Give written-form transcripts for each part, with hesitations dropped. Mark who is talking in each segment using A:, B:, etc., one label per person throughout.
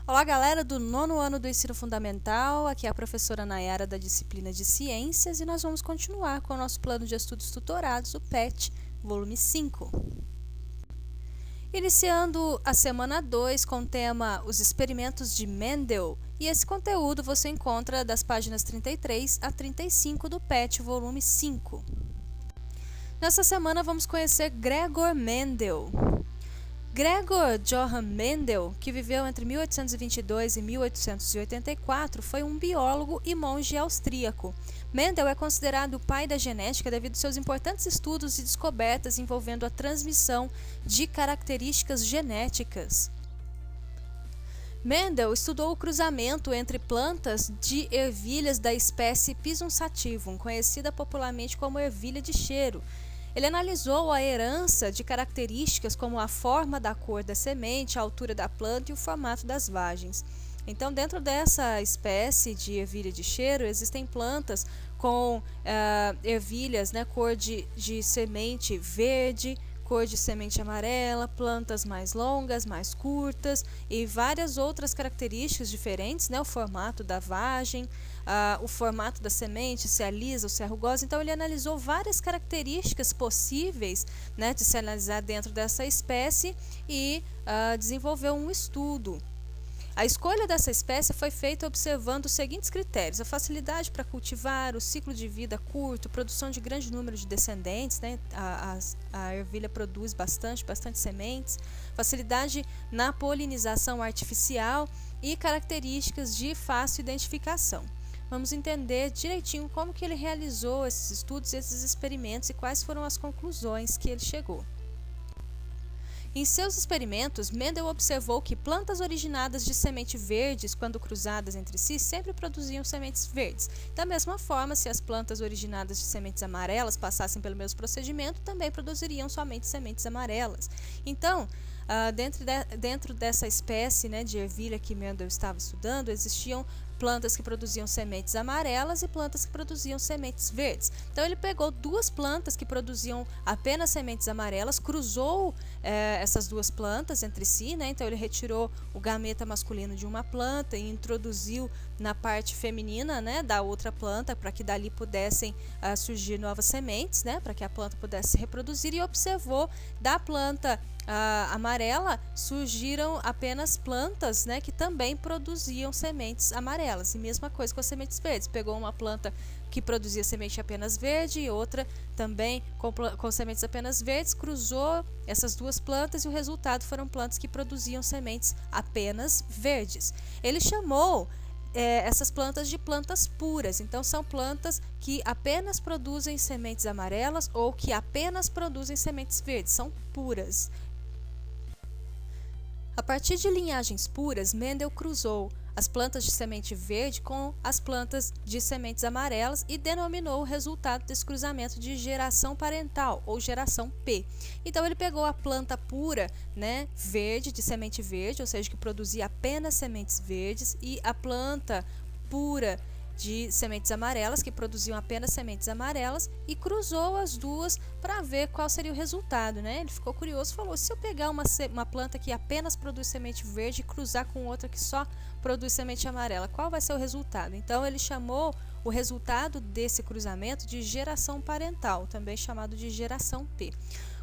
A: Olá, galera do nono ano do ensino fundamental, aqui é a professora Nayara da disciplina de Ciências e nós vamos continuar com o nosso plano de estudos tutorados, o PET, volume 5. Iniciando a semana 2 com o tema Os Experimentos de Mendel, e esse conteúdo você encontra das páginas 33 a 35 do PET, volume 5. Nessa semana vamos conhecer Gregor Mendel. Gregor Johann Mendel, que viveu entre 1822 e 1884, foi um biólogo e monge austríaco. Mendel é considerado o pai da genética devido aos seus importantes estudos e descobertas envolvendo a transmissão de características genéticas. Mendel estudou o cruzamento entre plantas de ervilhas da espécie Pisum sativum, conhecida popularmente como ervilha de cheiro. Ele analisou a herança de características como a forma da cor da semente, a altura da planta e o formato das vagens. Então, dentro dessa espécie de ervilha de cheiro, existem plantas com ervilhas, cor de semente verde, cor de semente amarela, plantas mais longas, mais curtas e várias outras características diferentes, o formato da vagem, o formato da semente, se é lisa ou se é rugosa. Então ele analisou várias características possíveis de se analisar dentro dessa espécie e desenvolveu um estudo. A escolha dessa espécie foi feita observando os seguintes critérios: a facilidade para cultivar, o ciclo de vida curto, produção de grande número de descendentes, a ervilha produz bastante sementes, facilidade na polinização artificial e características de fácil identificação. Vamos entender direitinho como que ele realizou esses estudos, esses experimentos e quais foram as conclusões que ele chegou. Em seus experimentos, Mendel observou que plantas originadas de semente verdes, quando cruzadas entre si, sempre produziam sementes verdes. Da mesma forma, se as plantas originadas de sementes amarelas passassem pelo mesmo procedimento, também produziriam somente sementes amarelas. Então, dentro dessa espécie de ervilha que Mendel estava estudando, existiam plantas que produziam sementes amarelas e plantas que produziam sementes verdes. Então ele pegou duas plantas que produziam apenas sementes amarelas, cruzou essas duas plantas entre si, então ele retirou o gameta masculino de uma planta e introduziu na parte feminina da outra planta para que dali pudessem surgir novas sementes, para que a planta pudesse se reproduzir, e observou da planta amarela surgiram apenas plantas que também produziam sementes amarelas, e mesma coisa com as sementes verdes. Pegou uma planta que produzia semente apenas verde e outra também com sementes apenas verdes, cruzou essas duas plantas e o resultado foram plantas que produziam sementes apenas verdes. Ele chamou essas plantas de plantas puras. Então são plantas que apenas produzem sementes amarelas ou que apenas produzem sementes verdes, são puras. A partir de linhagens puras, Mendel cruzou as plantas de semente verde com as plantas de sementes amarelas e denominou o resultado desse cruzamento de geração parental, ou geração P. Então ele pegou a planta pura, verde, de semente verde, ou seja, que produzia apenas sementes verdes, e a planta pura de sementes amarelas, que produziam apenas sementes amarelas, e cruzou as duas para ver qual seria o resultado. Ele ficou curioso e falou: se eu pegar uma planta que apenas produz semente verde e cruzar com outra que só produz semente amarela, qual vai ser o resultado? Então ele chamou o resultado desse cruzamento de geração parental, também chamado de geração P.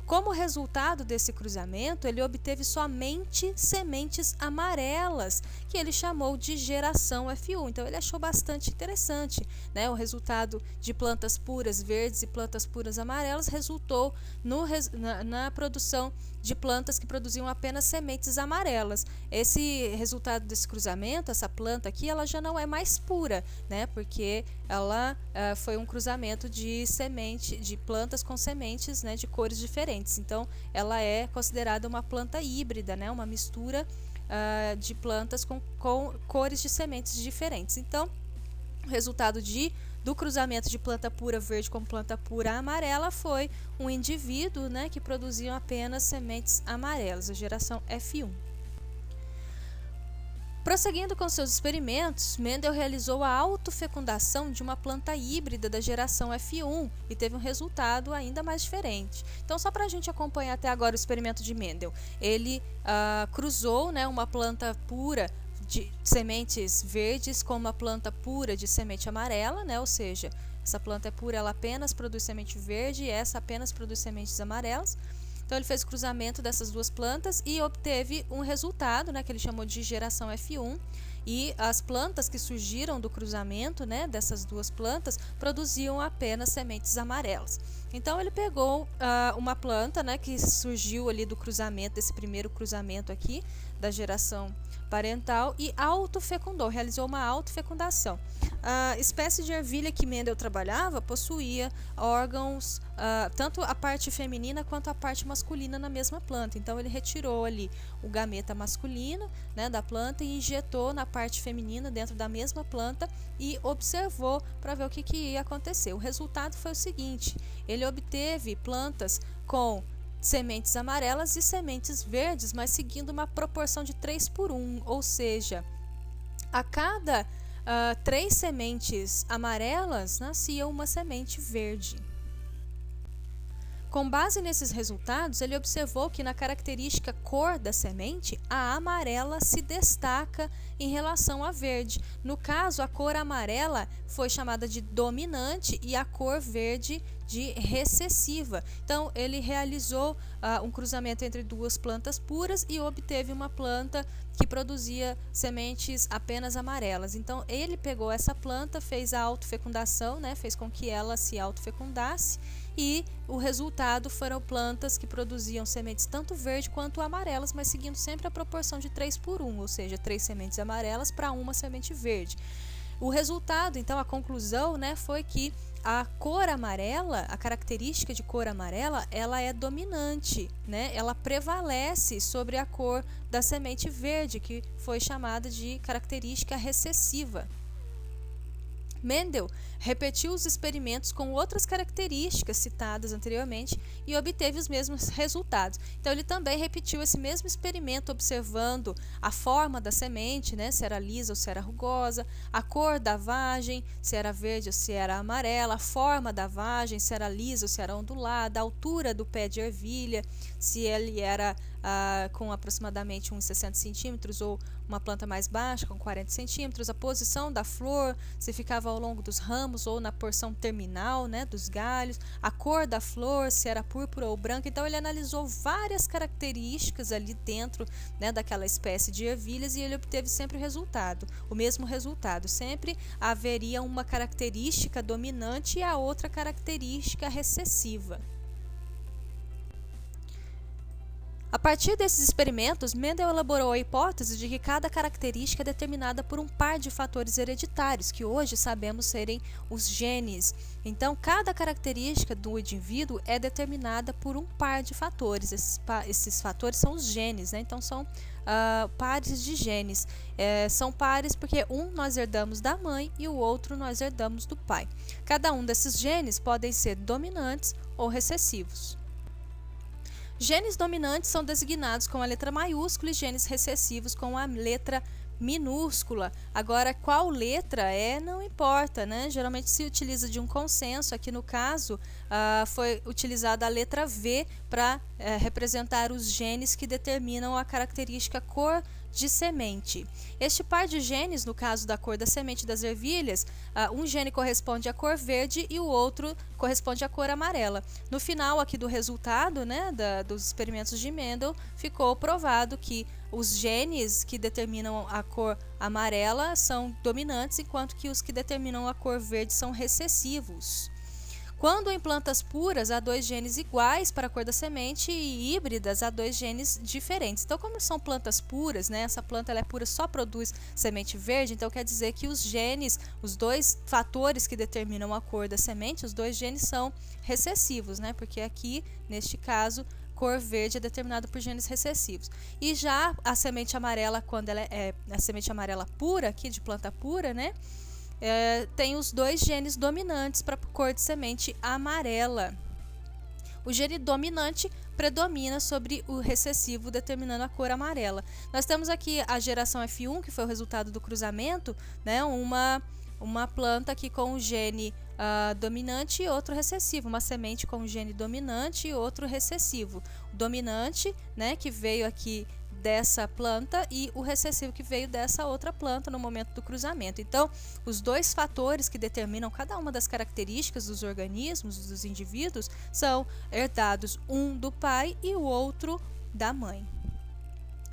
A: Como resultado desse cruzamento, ele obteve somente sementes amarelas, que ele chamou de geração F1. Então ele achou bastante interessante, o resultado de plantas puras verdes e plantas puras amarelas resultou na produção de plantas que produziam apenas sementes amarelas. Esse resultado desse cruzamento, essa planta aqui, ela já não é mais pura, porque ela foi um cruzamento de plantas com sementes de cores diferentes. Então ela é considerada uma planta híbrida, uma mistura de plantas com cores de sementes diferentes. Então o resultado do cruzamento de planta pura verde com planta pura amarela foi um indivíduo que produzia apenas sementes amarelas, a geração F1. Prosseguindo com seus experimentos, Mendel realizou a autofecundação de uma planta híbrida da geração F1 e teve um resultado ainda mais diferente. Então, só para a gente acompanhar até agora o experimento de Mendel, ele cruzou uma planta pura de sementes verdes com uma planta pura de semente amarela, né? Ou seja, essa planta é pura, ela apenas produz semente verde e essa apenas produz sementes amarelas. Então ele fez o cruzamento dessas duas plantas e obteve um resultado, né, que ele chamou de geração F1. E as plantas que surgiram do cruzamento, né, dessas duas plantas produziam apenas sementes amarelas. Então ele pegou uma planta, né, que surgiu ali do cruzamento, desse primeiro cruzamento aqui, da geração parental, e autofecundou, realizou uma autofecundação. A espécie de ervilha que Mendel trabalhava possuía órgãos, tanto a parte feminina quanto a parte masculina na mesma planta. Então ele retirou ali o gameta masculino, né, da planta e injetou na parte feminina dentro da mesma planta e observou para ver o que ia acontecer. O resultado foi o seguinte: ele obteve plantas com sementes amarelas e sementes verdes, mas seguindo uma proporção de 3:1, ou seja, a cada 3 sementes amarelas nascia uma semente verde. Com base nesses resultados, ele observou que na característica cor da semente, a amarela se destaca em relação à verde. No caso, a cor amarela foi chamada de dominante e a cor verde de recessiva. Então, ele realizou um cruzamento entre duas plantas puras e obteve uma planta que produzia sementes apenas amarelas. Então, ele pegou essa planta, fez a autofecundação, né, fez com que ela se autofecundasse, e o resultado foram plantas que produziam sementes tanto verde quanto amarelas, mas seguindo sempre a proporção de 3:1, ou seja, 3 sementes amarelas para uma semente verde. O resultado, então, a conclusão, né, foi que a cor amarela, a característica de cor amarela, ela é dominante, né? Ela prevalece sobre a cor da semente verde, que foi chamada de característica recessiva. Mendel repetiu os experimentos com outras características citadas anteriormente e obteve os mesmos resultados. Então ele também repetiu esse mesmo experimento observando a forma da semente, né, se era lisa ou se era rugosa, a cor da vagem, se era verde ou se era amarela, a forma da vagem, se era lisa ou se era ondulada, a altura do pé de ervilha, se ele era com aproximadamente uns 60 centímetros ou uma planta mais baixa, com 40 centímetros, a posição da flor, se ficava ao longo dos ramos ou na porção terminal, né, dos galhos, a cor da flor, se era púrpura ou branca. Então ele analisou várias características ali dentro, né, daquela espécie de ervilhas e ele obteve sempre o mesmo resultado. Sempre haveria uma característica dominante e a outra característica recessiva. A partir desses experimentos, Mendel elaborou a hipótese de que cada característica é determinada por um par de fatores hereditários, que hoje sabemos serem os genes. Então, cada característica do indivíduo é determinada por um par de fatores. Esses fatores são os genes, né? Então, são pares de genes. São pares porque um nós herdamos da mãe e o outro nós herdamos do pai. Cada um desses genes podem ser dominantes ou recessivos. Genes dominantes são designados com a letra maiúscula e genes recessivos com a letra minúscula. Agora, qual letra não importa, né? Geralmente se utiliza de um consenso. Aqui no caso, foi utilizada a letra V para representar os genes que determinam a característica cor de semente. Este par de genes, no caso da cor da semente das ervilhas, um gene corresponde à cor verde e o outro corresponde à cor amarela. No final aqui do resultado, né, dos experimentos de Mendel, ficou provado que os genes que determinam a cor amarela são dominantes, enquanto que os que determinam a cor verde são recessivos. Quando em plantas puras há 2 genes iguais para a cor da semente e híbridas há 2 genes diferentes. Então, como são plantas puras, né, essa planta ela é pura, só produz semente verde, então quer dizer que os genes, os 2 fatores que determinam a cor da semente, os 2 genes são recessivos, né, porque aqui, neste caso, cor verde é determinada por genes recessivos. E já a semente amarela, quando ela é a semente amarela pura, aqui de planta pura, né, tem os 2 genes dominantes para a cor de semente amarela. O gene dominante predomina sobre o recessivo, determinando a cor amarela. Nós temos aqui a geração F1, que foi o resultado do cruzamento, né, uma planta aqui com o gene dominante e outro recessivo, uma semente com o gene dominante e outro recessivo. O dominante, né, que veio aqui dessa planta e o recessivo que veio dessa outra planta no momento do cruzamento. Então, os dois fatores que determinam cada uma das características dos organismos, dos indivíduos, são herdados um do pai e o outro da mãe.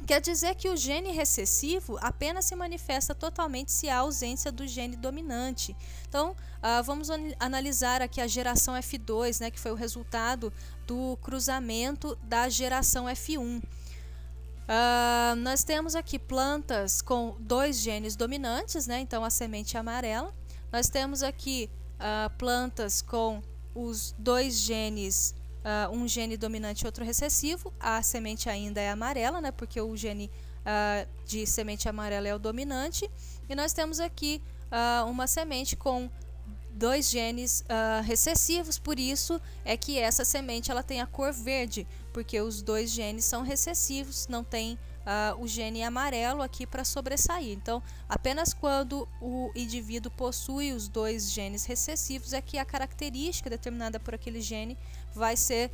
A: Quer dizer que o gene recessivo apenas se manifesta totalmente se há ausência do gene dominante. Então, vamos analisar aqui a geração F2, né, que foi o resultado do cruzamento da geração F1. Nós temos aqui plantas com 2 genes dominantes, né, então a semente é amarela. Nós temos aqui plantas com os 2 genes um gene dominante e outro recessivo, a semente ainda é amarela, né, porque o gene de semente amarela é o dominante, e nós temos aqui uma semente com 2 genes recessivos, por isso é que essa semente ela tem a cor verde, porque os 2 genes são recessivos, não tem o gene amarelo aqui para sobressair. Então, apenas quando o indivíduo possui os 2 genes recessivos é que a característica determinada por aquele gene vai ser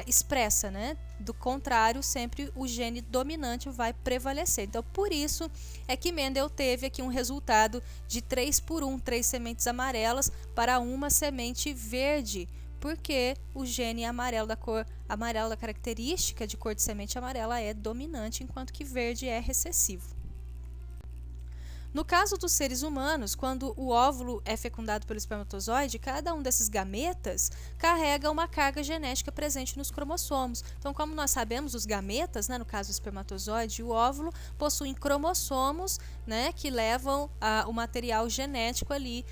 A: expressa, né? Do contrário, sempre o gene dominante vai prevalecer. Então, por isso é que Mendel teve aqui um resultado de 3-por-1, 3 sementes amarelas para uma semente verde, porque o gene amarelo da cor amarela, da característica de cor de semente amarela, é dominante, enquanto que verde é recessivo. No caso dos seres humanos, quando o óvulo é fecundado pelo espermatozoide, cada um desses gametas carrega uma carga genética presente nos cromossomos. Então, como nós sabemos, os gametas, né, no caso do espermatozoide e o óvulo, possuem cromossomos, né, que levam o material genético ali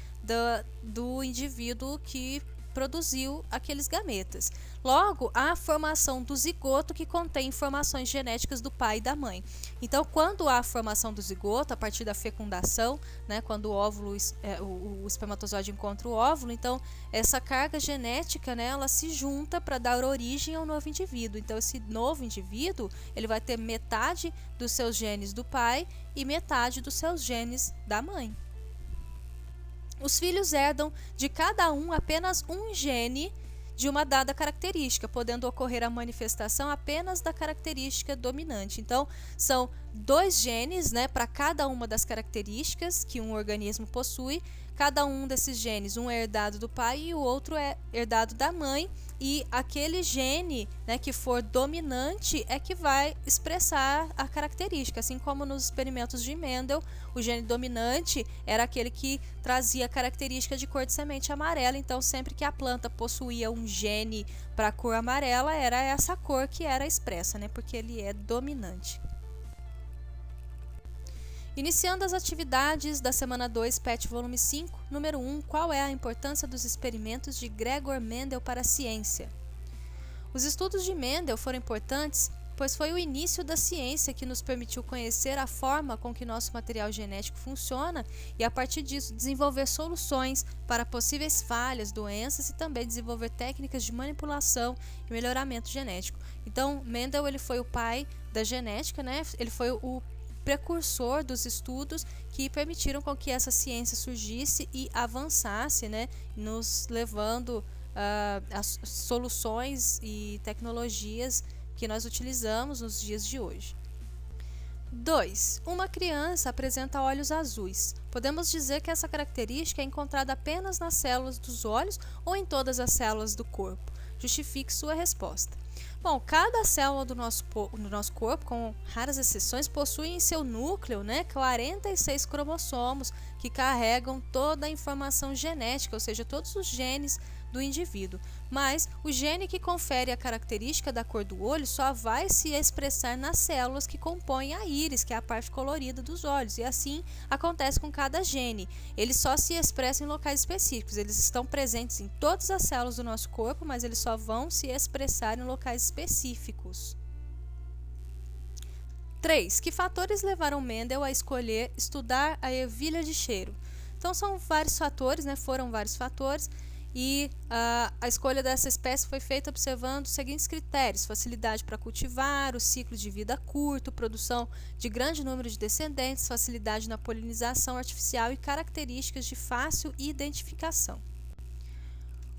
A: do indivíduo que produziu aqueles gametas. Logo, há a formação do zigoto, que contém informações genéticas do pai e da mãe. Então, quando há a formação do zigoto, a partir da fecundação, né, quando o óvulo, o espermatozoide encontra o óvulo, então essa carga genética, né, ela se junta para dar origem ao novo indivíduo. Então, esse novo indivíduo, ele vai ter metade dos seus genes do pai e metade dos seus genes da mãe. Os filhos herdam de cada um apenas um gene de uma dada característica, podendo ocorrer a manifestação apenas da característica dominante. Então, são 2 genes, né, para cada uma das características que um organismo possui. Cada um desses genes, um é herdado do pai e o outro é herdado da mãe, e aquele gene, né, que for dominante é que vai expressar a característica, assim como nos experimentos de Mendel, o gene dominante era aquele que trazia a característica de cor de semente amarela. Então, sempre que a planta possuía um gene para a cor amarela, era essa cor que era expressa, né, porque ele é dominante. Iniciando as atividades da semana 2, PET volume 5, número 1, qual é a importância dos experimentos de Gregor Mendel para a ciência? Os estudos de Mendel foram importantes, pois foi o início da ciência que nos permitiu conhecer a forma com que nosso material genético funciona e, a partir disso, desenvolver soluções para possíveis falhas, doenças e também desenvolver técnicas de manipulação e melhoramento genético. Então, Mendel ele foi o pai da genética, né? Ele foi o precursor dos estudos que permitiram com que essa ciência surgisse e avançasse, né, nos levando às soluções e tecnologias que nós utilizamos nos dias de hoje. 2. Uma criança apresenta olhos azuis. Podemos dizer que essa característica é encontrada apenas nas células dos olhos ou em todas as células do corpo? Justifique sua resposta. Bom, cada célula do nosso corpo, com raras exceções, possui em seu núcleo, né, 46 cromossomos que carregam toda a informação genética, ou seja, todos os genes do indivíduo. Mas o gene que confere a característica da cor do olho só vai se expressar nas células que compõem a íris, que é a parte colorida dos olhos. E assim acontece com cada gene. Eles só se expressam em locais específicos. Eles estão presentes em todas as células do nosso corpo, mas eles só vão se expressar em locais específicos. 3. Que fatores levaram Mendel a escolher estudar a ervilha de cheiro? Então são vários fatores, né? Foram vários fatores. E a escolha dessa espécie foi feita observando os seguintes critérios: facilidade para cultivar, o ciclo de vida curto, produção de grande número de descendentes, facilidade na polinização artificial e características de fácil identificação.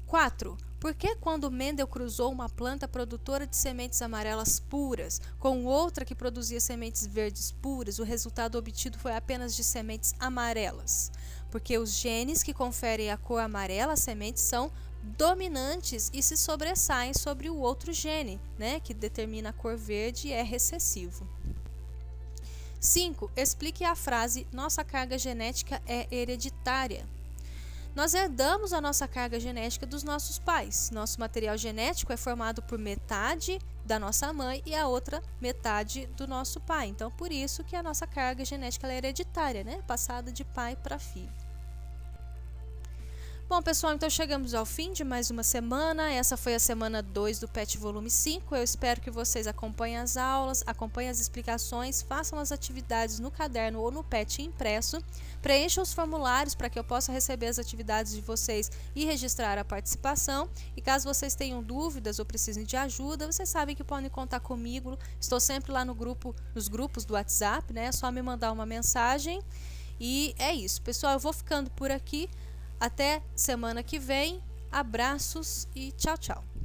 A: 4. Por que quando Mendel cruzou uma planta produtora de sementes amarelas puras com outra que produzia sementes verdes puras, o resultado obtido foi apenas de sementes amarelas? Porque os genes que conferem a cor amarela às sementes são dominantes e se sobressaem sobre o outro gene, né, que determina a cor verde e é recessivo. 5. Explique a frase "nossa carga genética é hereditária". Nós herdamos a nossa carga genética dos nossos pais. Nosso material genético é formado por metade da nossa mãe e a outra metade do nosso pai. Então, por isso que a nossa carga genética é hereditária, né? Passada de pai para filho. Bom, pessoal, então chegamos ao fim de mais uma semana. Essa foi a semana 2 do PET volume 5. Eu espero que vocês acompanhem as aulas, acompanhem as explicações, façam as atividades no caderno ou no PET impresso, preencham os formulários para que eu possa receber as atividades de vocês e registrar a participação. E caso vocês tenham dúvidas ou precisem de ajuda, vocês sabem que podem contar comigo. Estou sempre lá no grupo, nos grupos do WhatsApp, né? É só me mandar uma mensagem. E é isso, pessoal. Eu vou ficando por aqui. Até semana que vem. Abraços e tchau, tchau.